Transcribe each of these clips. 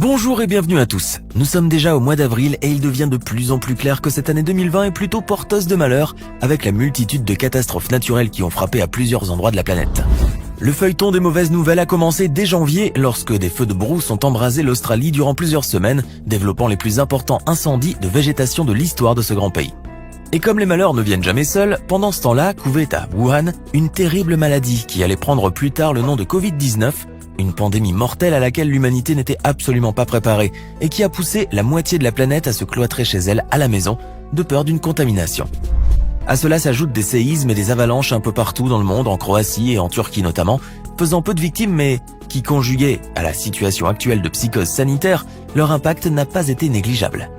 Bonjour et bienvenue à tous. Nous sommes déjà au mois d'avril et il devient de plus en plus clair que cette année 2020 est plutôt porteuse de malheur avec la multitude de catastrophes naturelles qui ont frappé à plusieurs endroits de la planète. Le feuilleton des mauvaises nouvelles a commencé dès janvier lorsque des feux de brousse ont embrasé l'Australie durant plusieurs semaines, développant les plus importants incendies de végétation de l'histoire de ce grand pays. Et comme les malheurs ne viennent jamais seuls, pendant ce temps-là couvait à Wuhan une terrible maladie qui allait prendre plus tard le nom de Covid-19, une pandémie mortelle à laquelle l'humanité n'était absolument pas préparée et qui a poussé la moitié de la planète à se cloîtrer chez elle à la maison, de peur d'une contamination. À cela s'ajoutent des séismes et des avalanches un peu partout dans le monde, en Croatie et en Turquie notamment, faisant peu de victimes mais qui, conjugués à la situation actuelle de psychose sanitaire, leur impact n'a pas été négligeable.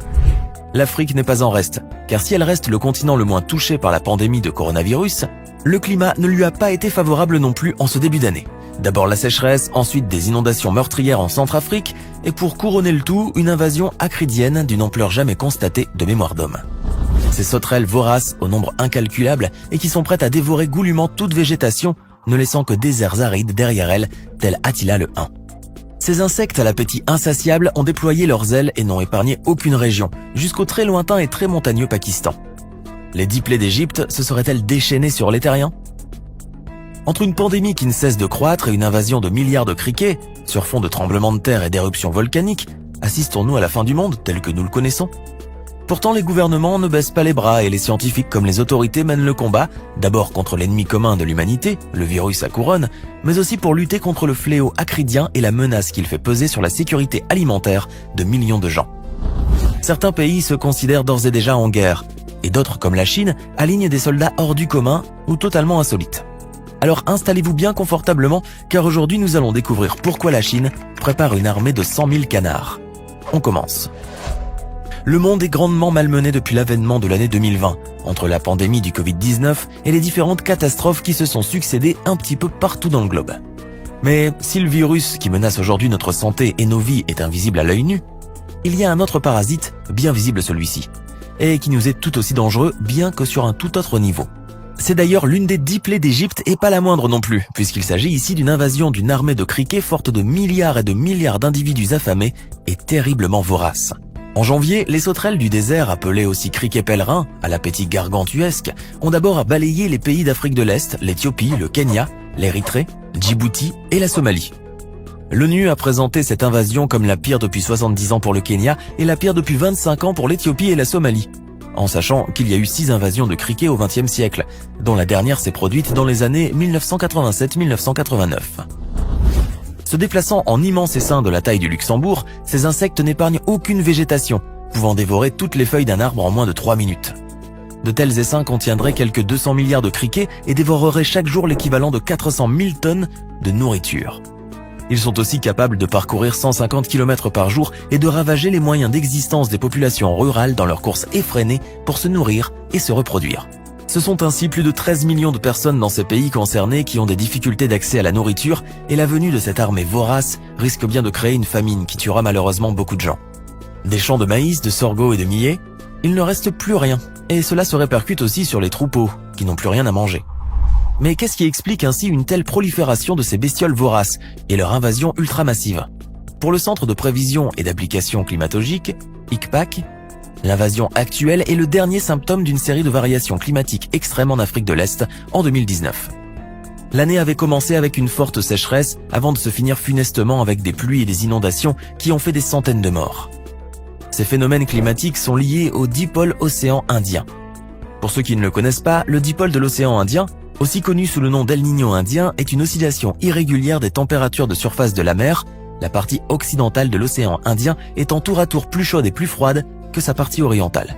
L'Afrique n'est pas en reste, car si elle reste le continent le moins touché par la pandémie de coronavirus, le climat ne lui a pas été favorable non plus en ce début d'année. D'abord la sécheresse, ensuite des inondations meurtrières en Centrafrique, et pour couronner le tout, une invasion acridienne d'une ampleur jamais constatée de mémoire d'homme. Ces sauterelles voraces au nombre incalculable et qui sont prêtes à dévorer goulûment toute végétation, ne laissant que déserts arides derrière elles, tel Attila le Hun. Ces insectes à l'appétit insatiable ont déployé leurs ailes et n'ont épargné aucune région, jusqu'au très lointain et très montagneux Pakistan. Les 10 plaies d'Égypte se seraient-elles déchaînées sur les terriens ? Entre une pandémie qui ne cesse de croître et une invasion de milliards de criquets, sur fond de tremblements de terre et d'éruptions volcaniques, assistons-nous à la fin du monde tel que nous le connaissons ? Pourtant, les gouvernements ne baissent pas les bras et les scientifiques comme les autorités mènent le combat, d'abord contre l'ennemi commun de l'humanité, le virus à couronne, mais aussi pour lutter contre le fléau acridien et la menace qu'il fait peser sur la sécurité alimentaire de millions de gens. Certains pays se considèrent d'ores et déjà en guerre, et d'autres, comme la Chine, alignent des soldats hors du commun ou totalement insolites. Alors installez-vous bien confortablement, car aujourd'hui nous allons découvrir pourquoi la Chine prépare une armée de 100 000 canards. On commence. Le monde est grandement malmené depuis l'avènement de l'année 2020, entre la pandémie du Covid-19 et les différentes catastrophes qui se sont succédées un petit peu partout dans le globe. Mais si le virus qui menace aujourd'hui notre santé et nos vies est invisible à l'œil nu, il y a un autre parasite, bien visible celui-ci, et qui nous est tout aussi dangereux, bien que sur un tout autre niveau. C'est d'ailleurs l'une des 10 plaies d'Égypte et pas la moindre non plus, puisqu'il s'agit ici d'une invasion d'une armée de criquets forte de milliards et de milliards d'individus affamés et terriblement voraces. En janvier, les sauterelles du désert, appelées aussi criquets pèlerins, à l'appétit gargantuesque, ont d'abord balayé les pays d'Afrique de l'Est, l'Éthiopie, le Kenya, l'Érythrée, Djibouti et la Somalie. L'ONU a présenté cette invasion comme la pire depuis 70 ans pour le Kenya et la pire depuis 25 ans pour l'Éthiopie et la Somalie, en sachant qu'il y a eu 6 invasions de criquets au XXe siècle, dont la dernière s'est produite dans les années 1987-1989. Se déplaçant en immenses essaims de la taille du Luxembourg, ces insectes n'épargnent aucune végétation, pouvant dévorer toutes les feuilles d'un arbre en moins de 3 minutes. De tels essaims contiendraient quelques 200 milliards de criquets et dévoreraient chaque jour l'équivalent de 400 000 tonnes de nourriture. Ils sont aussi capables de parcourir 150 km par jour et de ravager les moyens d'existence des populations rurales dans leur course effrénée pour se nourrir et se reproduire. Ce sont ainsi plus de 13 millions de personnes dans ces pays concernés qui ont des difficultés d'accès à la nourriture et la venue de cette armée vorace risque bien de créer une famine qui tuera malheureusement beaucoup de gens. Des champs de maïs, de sorgho et de millet, il ne reste plus rien et cela se répercute aussi sur les troupeaux qui n'ont plus rien à manger. Mais qu'est-ce qui explique ainsi une telle prolifération de ces bestioles voraces et leur invasion ultramassive ? Pour le Centre de prévision et d'application climatologique, ICPAC, l'invasion actuelle est le dernier symptôme d'une série de variations climatiques extrêmes en Afrique de l'Est en 2019. L'année avait commencé avec une forte sécheresse avant de se finir funestement avec des pluies et des inondations qui ont fait des centaines de morts. Ces phénomènes climatiques sont liés au dipôle océan Indien. Pour ceux qui ne le connaissent pas, le dipôle de l'océan Indien, aussi connu sous le nom d'El Niño indien, est une oscillation irrégulière des températures de surface de la mer, la partie occidentale de l'océan Indien étant tour à tour plus chaude et plus froide que sa partie orientale.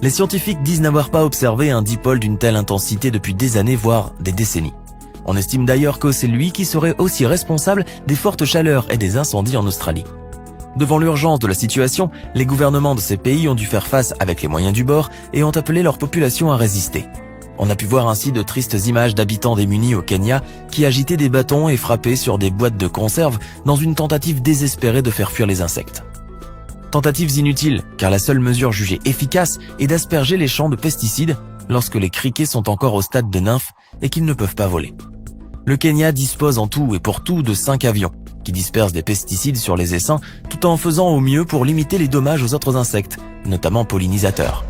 Les scientifiques disent n'avoir pas observé un dipôle d'une telle intensité depuis des années, voire des décennies. On estime d'ailleurs que c'est lui qui serait aussi responsable des fortes chaleurs et des incendies en Australie. Devant l'urgence de la situation, les gouvernements de ces pays ont dû faire face avec les moyens du bord et ont appelé leur population à résister. On a pu voir ainsi de tristes images d'habitants démunis au Kenya qui agitaient des bâtons et frappaient sur des boîtes de conserve dans une tentative désespérée de faire fuir les insectes. Tentatives inutiles, car la seule mesure jugée efficace est d'asperger les champs de pesticides lorsque les criquets sont encore au stade de nymphes et qu'ils ne peuvent pas voler. Le Kenya dispose en tout et pour tout de 5 avions qui dispersent des pesticides sur les essaims tout en faisant au mieux pour limiter les dommages aux autres insectes, notamment pollinisateurs.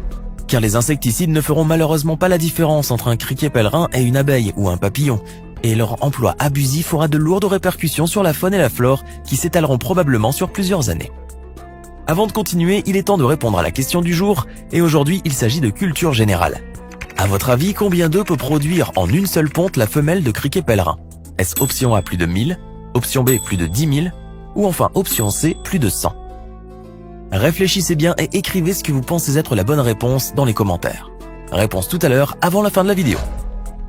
Car les insecticides ne feront malheureusement pas la différence entre un criquet pèlerin et une abeille ou un papillon, et leur emploi abusif aura de lourdes répercussions sur la faune et la flore qui s'étaleront probablement sur plusieurs années. Avant de continuer, il est temps de répondre à la question du jour, et aujourd'hui il s'agit de culture générale. À votre avis, combien d'œufs peut produire en une seule ponte la femelle de criquet pèlerin? Est-ce option A plus de 1000, option B plus de 10 000, ou enfin option C plus de 100? Réfléchissez bien et écrivez ce que vous pensez être la bonne réponse dans les commentaires. Réponse tout à l'heure, avant la fin de la vidéo.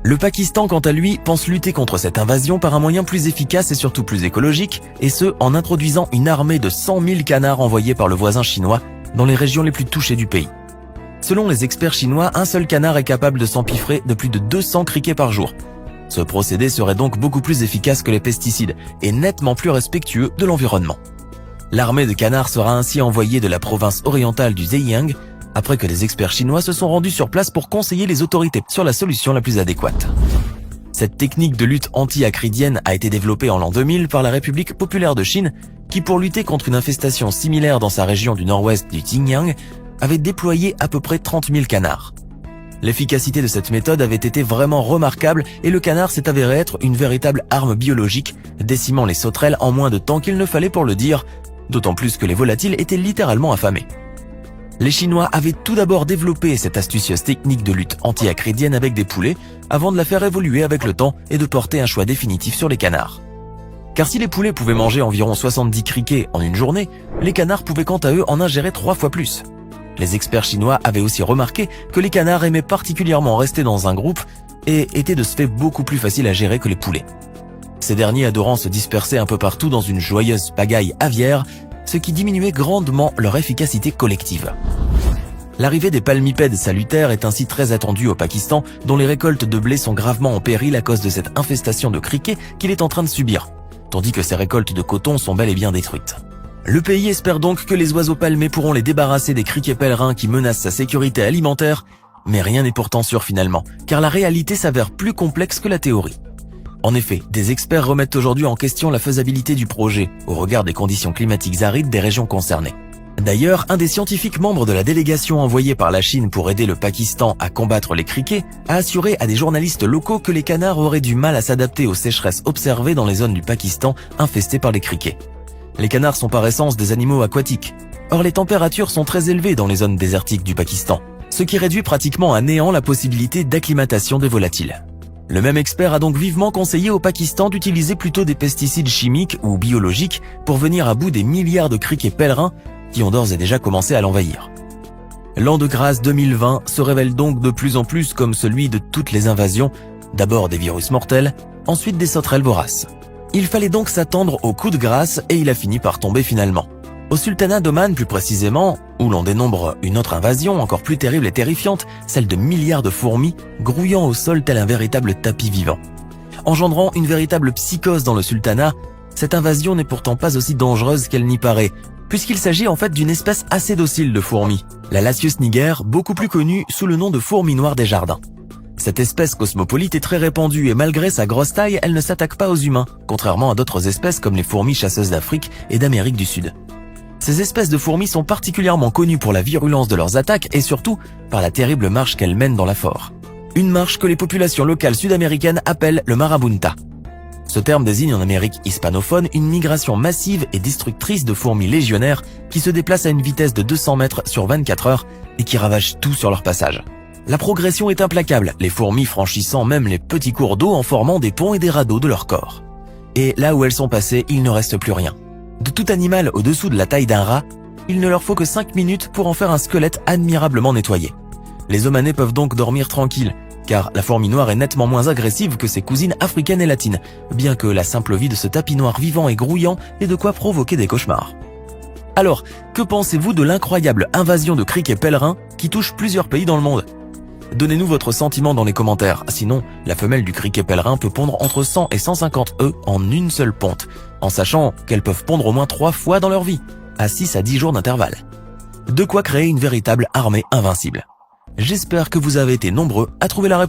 Le Pakistan, quant à lui, pense lutter contre cette invasion par un moyen plus efficace et surtout plus écologique, et ce, en introduisant une armée de 100 000 canards envoyés par le voisin chinois dans les régions les plus touchées du pays. Selon les experts chinois, un seul canard est capable de s'empiffrer de plus de 200 criquets par jour. Ce procédé serait donc beaucoup plus efficace que les pesticides et nettement plus respectueux de l'environnement. L'armée de canards sera ainsi envoyée de la province orientale du Zhejiang après que les experts chinois se sont rendus sur place pour conseiller les autorités sur la solution la plus adéquate. Cette technique de lutte anti-acridienne a été développée en l'an 2000 par la République populaire de Chine qui, pour lutter contre une infestation similaire dans sa région du nord-ouest du Xinjiang, avait déployé à peu près 30 000 canards. L'efficacité de cette méthode avait été vraiment remarquable et le canard s'est avéré être une véritable arme biologique, décimant les sauterelles en moins de temps qu'il ne fallait pour le dire, d'autant plus que les volatiles étaient littéralement affamés. Les Chinois avaient tout d'abord développé cette astucieuse technique de lutte anti-acridienne avec des poulets, avant de la faire évoluer avec le temps et de porter un choix définitif sur les canards. Car si les poulets pouvaient manger environ 70 criquets en une journée, les canards pouvaient quant à eux en ingérer 3 fois plus. Les experts chinois avaient aussi remarqué que les canards aimaient particulièrement rester dans un groupe et étaient de ce fait beaucoup plus faciles à gérer que les poulets. Ces derniers adorant se disperser un peu partout dans une joyeuse pagaille aviaire, ce qui diminuait grandement leur efficacité collective. L'arrivée des palmipèdes salutaires est ainsi très attendue au Pakistan, dont les récoltes de blé sont gravement en péril à cause de cette infestation de criquets qu'il est en train de subir, tandis que ses récoltes de coton sont bel et bien détruites. Le pays espère donc que les oiseaux palmés pourront les débarrasser des criquets pèlerins qui menacent sa sécurité alimentaire, mais rien n'est pourtant sûr finalement, car la réalité s'avère plus complexe que la théorie. En effet, des experts remettent aujourd'hui en question la faisabilité du projet, au regard des conditions climatiques arides des régions concernées. D'ailleurs, un des scientifiques membres de la délégation envoyée par la Chine pour aider le Pakistan à combattre les criquets a assuré à des journalistes locaux que les canards auraient du mal à s'adapter aux sécheresses observées dans les zones du Pakistan infestées par les criquets. Les canards sont par essence des animaux aquatiques. Or, les températures sont très élevées dans les zones désertiques du Pakistan, ce qui réduit pratiquement à néant la possibilité d'acclimatation des volatiles. Le même expert a donc vivement conseillé au Pakistan d'utiliser plutôt des pesticides chimiques ou biologiques pour venir à bout des milliards de criquets pèlerins qui ont d'ores et déjà commencé à l'envahir. L'an de grâce 2020 se révèle donc de plus en plus comme celui de toutes les invasions, d'abord des virus mortels, ensuite des sauterelles voraces. Il fallait donc s'attendre au coup de grâce et il a fini par tomber finalement. Au sultanat d'Oman plus précisément, où l'on dénombre une autre invasion encore plus terrible et terrifiante, celle de milliards de fourmis grouillant au sol tel un véritable tapis vivant. Engendrant une véritable psychose dans le sultanat, cette invasion n'est pourtant pas aussi dangereuse qu'elle n'y paraît, puisqu'il s'agit en fait d'une espèce assez docile de fourmis, la Lasius niger, beaucoup plus connue sous le nom de fourmi noire des jardins. Cette espèce cosmopolite est très répandue et malgré sa grosse taille, elle ne s'attaque pas aux humains, contrairement à d'autres espèces comme les fourmis chasseuses d'Afrique et d'Amérique du Sud. Ces espèces de fourmis sont particulièrement connues pour la virulence de leurs attaques et surtout par la terrible marche qu'elles mènent dans la forêt. Une marche que les populations locales sud-américaines appellent le marabunta. Ce terme désigne en Amérique hispanophone une migration massive et destructrice de fourmis légionnaires qui se déplacent à une vitesse de 200 mètres sur 24 heures et qui ravagent tout sur leur passage. La progression est implacable, les fourmis franchissant même les petits cours d'eau en formant des ponts et des radeaux de leur corps. Et là où elles sont passées, il ne reste plus rien. De tout animal au-dessous de la taille d'un rat, il ne leur faut que 5 minutes pour en faire un squelette admirablement nettoyé. Les Omanais peuvent donc dormir tranquilles, car la fourmi noire est nettement moins agressive que ses cousines africaines et latines, bien que la simple vie de ce tapis noir vivant et grouillant ait de quoi provoquer des cauchemars. Alors, que pensez-vous de l'incroyable invasion de criquets pèlerins qui touche plusieurs pays dans le monde ? Donnez-nous votre sentiment dans les commentaires, sinon la femelle du criquet pèlerin peut pondre entre 100 et 150 œufs en une seule ponte, en sachant qu'elles peuvent pondre au moins 3 fois dans leur vie, à 6 à 10 jours d'intervalle. De quoi créer une véritable armée invincible. J'espère que vous avez été nombreux à trouver la réponse.